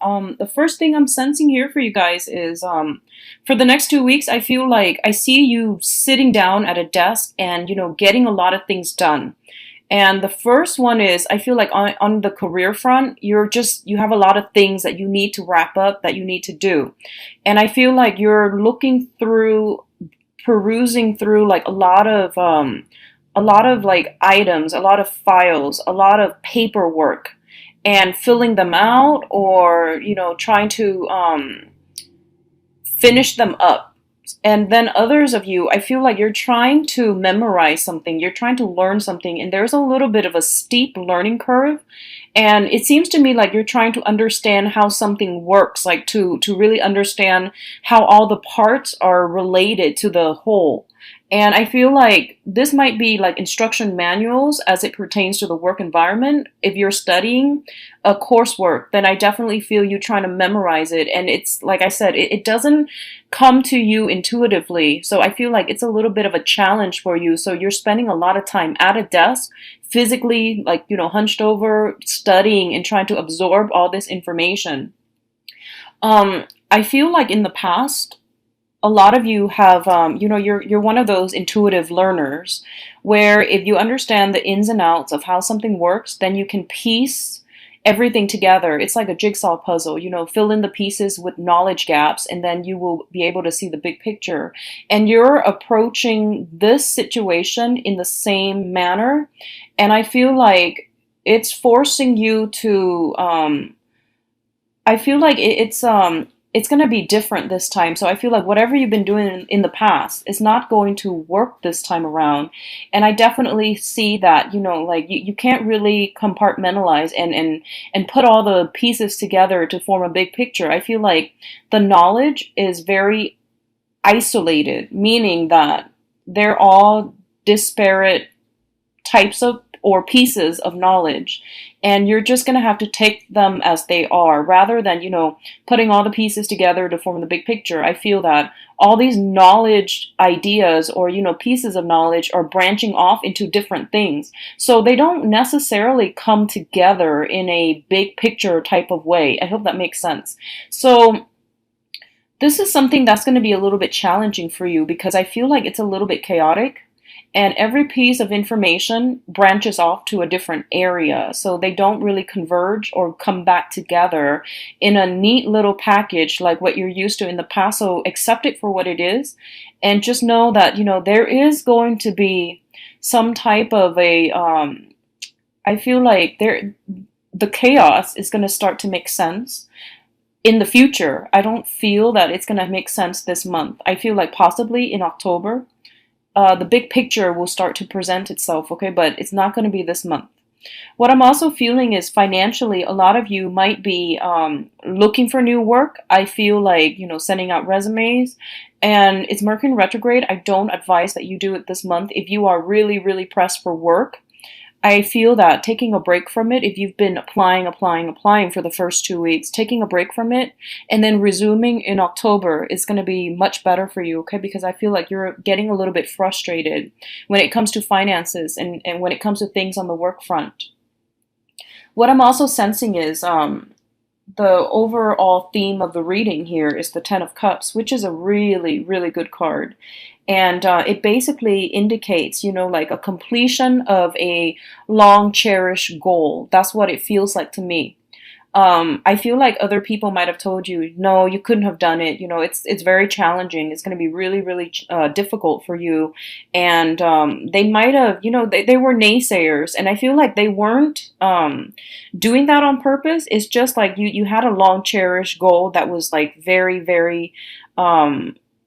The first thing I'm sensing here for you guys is for the next 2 weeks, I feel like I see you sitting down at a desk and, getting a lot of things done. And the first one is I feel like on the career front, you have a lot of things that you need to wrap up, that you need to do. And I feel like you're perusing through like a lot of like items, a lot of files, a lot of paperwork and filling them out or, trying to finish them up. And then others of you, I feel like you're trying to memorize something, you're trying to learn something, and there's a little bit of a steep learning curve. And it seems to me like you're trying to understand how something works, like to really understand how all the parts are related to the whole. And I feel like this might be like instruction manuals as it pertains to the work environment. If you're studying a coursework, then I definitely feel you trying to memorize it. And it's like I said, it doesn't come to you intuitively. So I feel like it's a little bit of a challenge for you. So you're spending a lot of time at a desk, physically, like, hunched over, studying and trying to absorb all this information. I feel like in the past, a lot of you have, you're one of those intuitive learners where if you understand the ins and outs of how something works, then you can piece everything together. It's like a jigsaw puzzle, fill in the pieces with knowledge gaps, and then you will be able to see the big picture. And you're approaching this situation in the same manner. And I feel like it's forcing you to, I feel like it's going to be different this time. So I feel like whatever you've been doing in the past is not going to work this time around. And I definitely see that, like you can't really compartmentalize and put all the pieces together to form a big picture. I feel like the knowledge is very isolated, meaning that they're all disparate types of or pieces of knowledge, and you're just going to have to take them as they are rather than putting all the pieces together to form the big picture. I feel that all these knowledge ideas or pieces of knowledge are branching off into different things, so they don't necessarily come together in a big picture type of way. I hope that makes sense. So this is something that's going to be a little bit challenging for you because I feel like it's a little bit chaotic, and every piece of information branches off to a different area. So they don't really converge or come back together in a neat little package like what you're used to in the past. So accept it for what it is. And just know that, there is going to be some type of I feel like the chaos is going to start to make sense in the future. I don't feel that it's going to make sense this month. I feel like possibly in October the big picture will start to present itself, okay? But it's not going to be this month. What I'm also feeling is financially, a lot of you might be looking for new work. I feel like, sending out resumes, and it's Mercury retrograde. I don't advise that you do it this month. If you are really, really pressed for work, I feel that taking a break from it, if you've been applying for the first 2 weeks, taking a break from it and then resuming in October is going to be much better for you, okay? Because I feel like you're getting a little bit frustrated when it comes to finances and when it comes to things on the work front. What I'm also sensing is the overall theme of the reading here is the Ten of Cups, which is a really, really good card. And it basically indicates, like a completion of a long cherished goal. That's what it feels like to me. I feel like other people might have told you, no, you couldn't have done it. It's very challenging. It's going to be really, really difficult for you. And they might have, they were naysayers. And I feel like they weren't doing that on purpose. It's just like you had a long cherished goal that was like very, very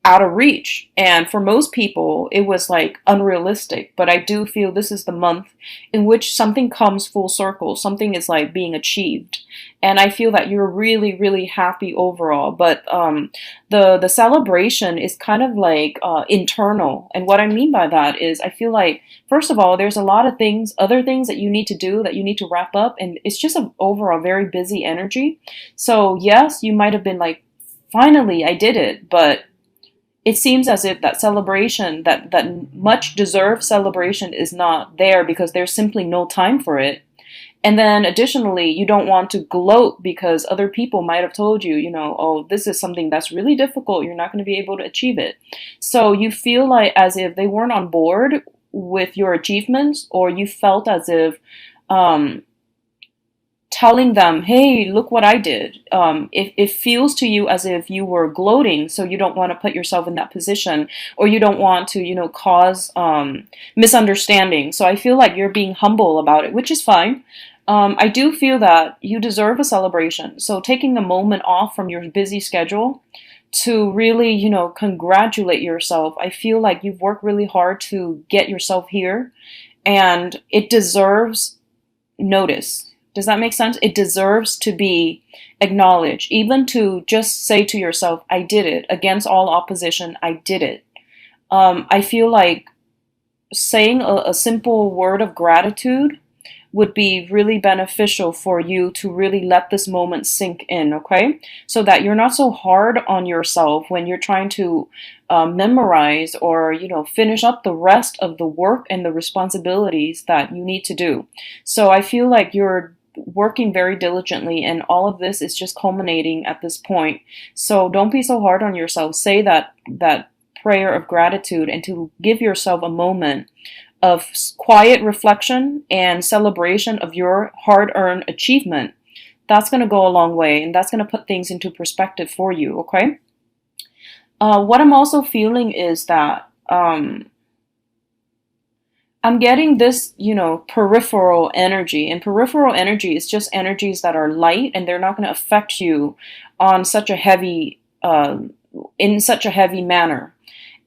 out of reach. And for most people, it was like unrealistic. But I do feel this is the month in which something comes full circle. Something is like being achieved. And I feel that you're really, really happy overall. But the celebration is kind of like internal. And what I mean by that is I feel like, first of all, there's a lot of things, other things that you need to do, that you need to wrap up. And it's just an overall very busy energy. So yes, you might have been like, finally, I did it. But it seems as if that celebration, that much deserved celebration, is not there because there's simply no time for it. And then additionally, you don't want to gloat because other people might have told you, oh, this is something that's really difficult. You're not going to be able to achieve it. So you feel like as if they weren't on board with your achievements, or you felt as if um, telling them, hey, look what I did. It feels to you as if you were gloating, so you don't want to put yourself in that position, or you don't want to, cause misunderstanding. So I feel like you're being humble about it, which is fine. I do feel that you deserve a celebration. So taking a moment off from your busy schedule to really, congratulate yourself. I feel like you've worked really hard to get yourself here, and it deserves notice. Does that make sense? It deserves to be acknowledged, even to just say to yourself, I did it. Against all opposition, I did it. I feel like saying a simple word of gratitude would be really beneficial for you to really let this moment sink in, okay? So that you're not so hard on yourself when you're trying to memorize or, finish up the rest of the work and the responsibilities that you need to do. So I feel like you're working very diligently, and all of this is just culminating at this point. So don't be so hard on yourself. Say that prayer of gratitude, and to give yourself a moment of quiet reflection and celebration of your hard-earned achievement. That's going to go a long way, and that's going to put things into perspective for you, okay? What I'm also feeling is that I'm getting this, peripheral energy. And peripheral energy is just energies that are light, and they're not going to affect you on such a heavy, in such a heavy manner.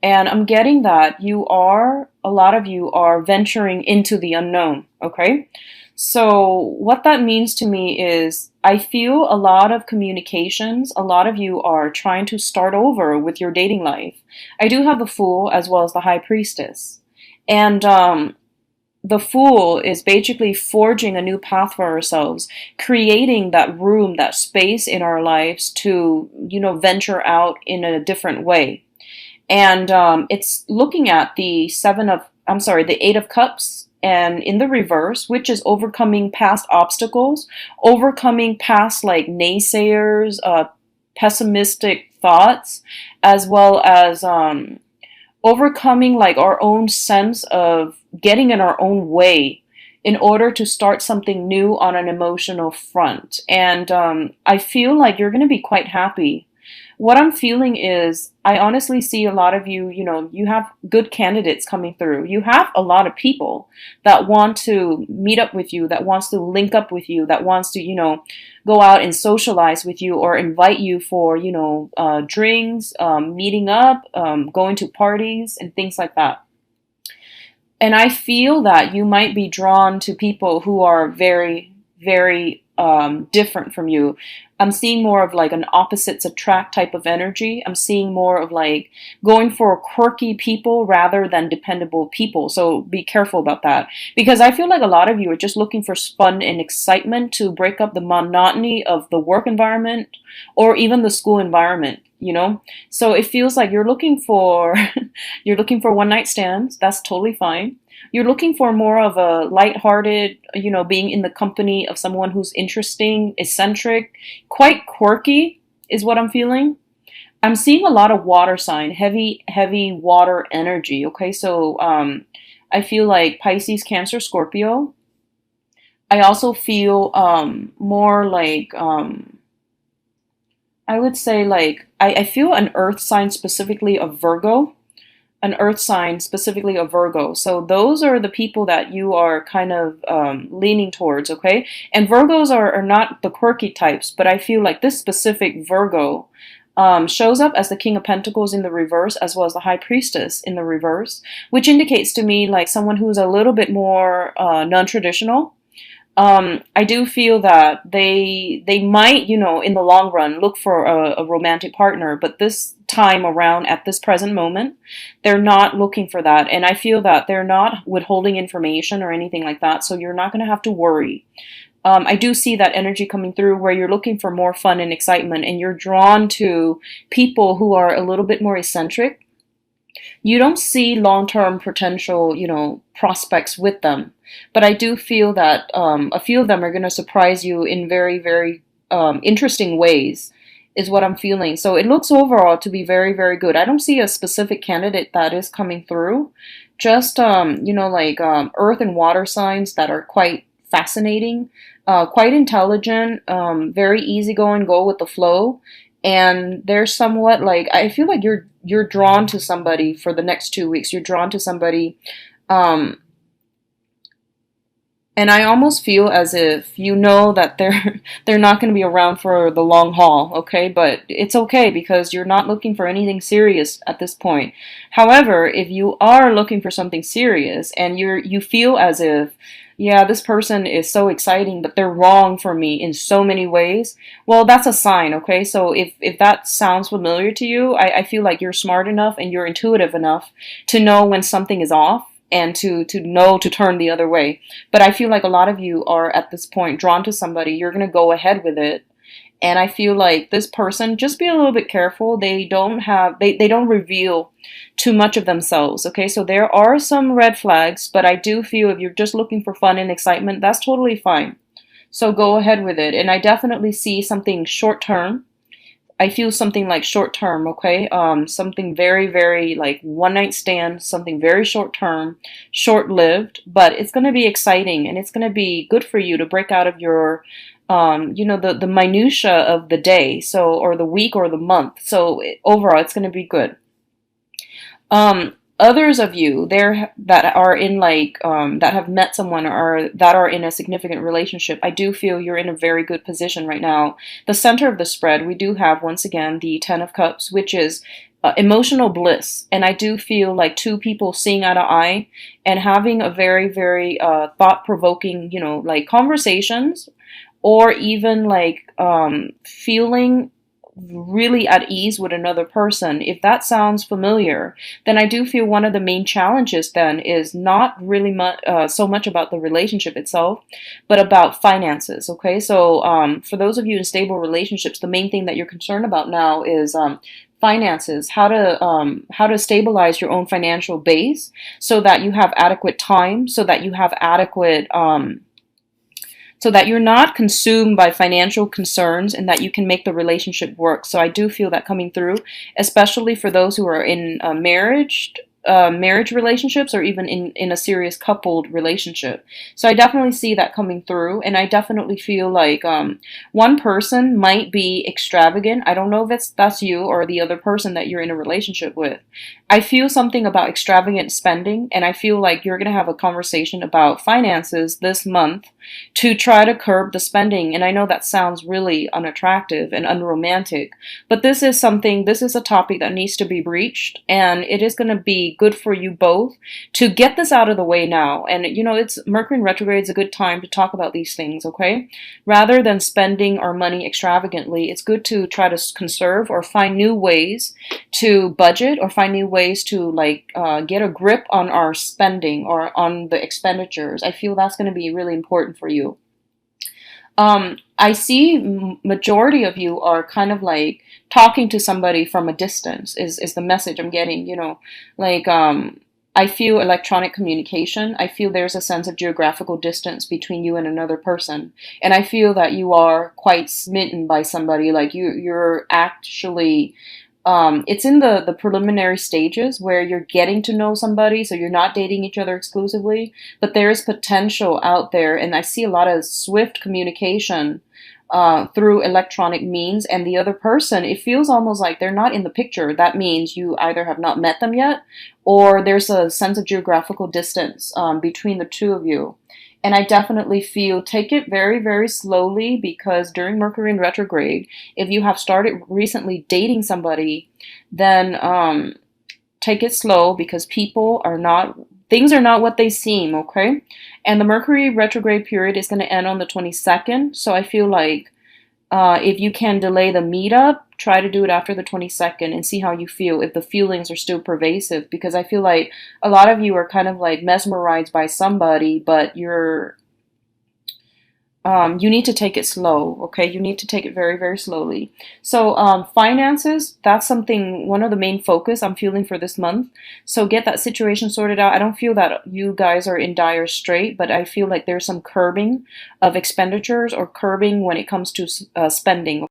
And I'm getting that a lot of you are venturing into the unknown, okay? So what that means to me is I feel a lot of communications, a lot of you are trying to start over with your dating life. I do have the Fool as well as the High Priestess. And the Fool is basically forging a new path for ourselves, creating that room, that space in our lives to, venture out in a different way. And it's looking at the Eight of Cups, and in the reverse, which is overcoming past obstacles, overcoming past like naysayers, pessimistic thoughts, as well as overcoming like our own sense of getting in our own way in order to start something new on an emotional front. And I feel like you're going to be quite happy. What I'm feeling is I honestly see a lot of you, you have good candidates coming through. You have a lot of people that want to meet up with you, that wants to link up with you, that wants to, go out and socialize with you or invite you for, drinks, meeting up, going to parties and things like that. And I feel that you might be drawn to people who are very, very different from you. I'm seeing more of like an opposites attract type of energy. I'm seeing more of like going for quirky people rather than dependable people. So be careful about that, because I feel like a lot of you are just looking for fun and excitement to break up the monotony of the work environment or even the school environment. So it feels like you're looking for you're looking for one night stands. That's totally fine. You're looking for more of a lighthearted, being in the company of someone who's interesting, eccentric, quite quirky is what I'm feeling. I'm seeing a lot of water sign, heavy, heavy water energy. Okay, so I feel like Pisces, Cancer, Scorpio. I also feel more like I would say like I feel an earth sign, specifically of Virgo. An earth sign, specifically a Virgo. So those are the people that you are kind of leaning towards, okay? And Virgos are not the quirky types, but I feel like this specific Virgo shows up as the King of Pentacles in the reverse, as well as the High Priestess in the reverse, which indicates to me like someone who's a little bit more non-traditional. I do feel that they might, in the long run, look for a romantic partner, but this time around, at this present moment, they're not looking for that. And I feel that they're not withholding information or anything like that, so you're not going to have to worry. I do see that energy coming through where you're looking for more fun and excitement, and you're drawn to people who are a little bit more eccentric. You don't see long-term potential, prospects with them. but I do feel that a few of them are going to surprise you in very, very interesting ways, is what I'm feeling. So it looks overall to be very, very good. I don't see a specific candidate that is coming through. Just, like earth and water signs that are quite fascinating, quite intelligent, very easygoing, go with the flow. And they're somewhat like, I feel like you're drawn to somebody for the next 2 weeks. You're drawn to somebody, um, and I almost feel as if you know that they're not going to be around for the long haul, okay? But it's okay because you're not looking for anything serious at this point. However, if you are looking for something serious and you feel as if, yeah, this person is so exciting, but they're wrong for me in so many ways, well, that's a sign, okay? So if that sounds familiar to you, I feel like you're smart enough and you're intuitive enough to know when something is off and to know to turn the other way. But I feel like a lot of you are at this point drawn to somebody. You're going to go ahead with it. And I feel like this person, just be a little bit careful. They don't reveal too much of themselves. Okay, so there are some red flags, but I do feel if you're just looking for fun and excitement, that's totally fine. So go ahead with it. And I definitely see something short term. I feel something like short term, okay? Something very, very like one night stand, something very short term, short lived, but it's going to be exciting and it's going to be good for you to break out of your, the minutia of the day, so, or the week or the month. So overall, it's going to be good. Others of you there that are in that have met someone or that are in a significant relationship, I do feel you're in a very good position right now. The center of the spread, we do have once again the Ten of Cups, which is emotional bliss, and I do feel like two people seeing eye to eye and having a very, very thought-provoking, like conversations, or even like feeling really at ease with another person. If that sounds familiar, then I do feel one of the main challenges then is not really so much about the relationship itself, but about finances. Okay, so for those of you in stable relationships, the main thing that you're concerned about now is finances, how to stabilize your own financial base so that you have adequate time, so that you have adequate so that you're not consumed by financial concerns and that you can make the relationship work. So I do feel that coming through, especially for those who are in marriage relationships or even in a serious coupled relationship. So I definitely see that coming through, and I definitely feel like one person might be extravagant. I don't know if that's you or the other person that you're in a relationship with. I feel something about extravagant spending, and I feel like you're going to have a conversation about finances this month to try to curb the spending. And I know that sounds really unattractive and unromantic, but this is a topic that needs to be breached, and it is going to be good for you both to get this out of the way now. And it's Mercury in retrograde is a good time to talk about these things, okay? Rather than spending our money extravagantly, it's good to try to conserve or find new ways to budget or find new ways to get a grip on our spending or on the expenditures. I feel that's going to be really important for you. I see majority of you are kind of like talking to somebody from a distance is the message I'm getting, I feel electronic communication. I feel there's a sense of geographical distance between you and another person. And I feel that you are quite smitten by somebody, like you're actually it's in the preliminary stages where you're getting to know somebody, so you're not dating each other exclusively, but there is potential out there, and I see a lot of swift communication through electronic means, and the other person, it feels almost like they're not in the picture. That means you either have not met them yet, or there's a sense of geographical distance between the two of you. And I definitely feel take it very, very slowly, because during Mercury in retrograde, if you have started recently dating somebody, then take it slow, because things are not what they seem, okay? And the Mercury retrograde period is going to end on the 22nd. So I feel like if you can delay the meetup, try to do it after the 22nd and see how you feel, if the feelings are still pervasive, because I feel like a lot of you are kind of like mesmerized by somebody, but you're You need to take it slow, okay? You need to take it very, very slowly. So, finances, that's something, one of the main focus I'm feeling for this month. So get that situation sorted out. I don't feel that you guys are in dire strait, but I feel like there's some curbing of expenditures or curbing when it comes to spending.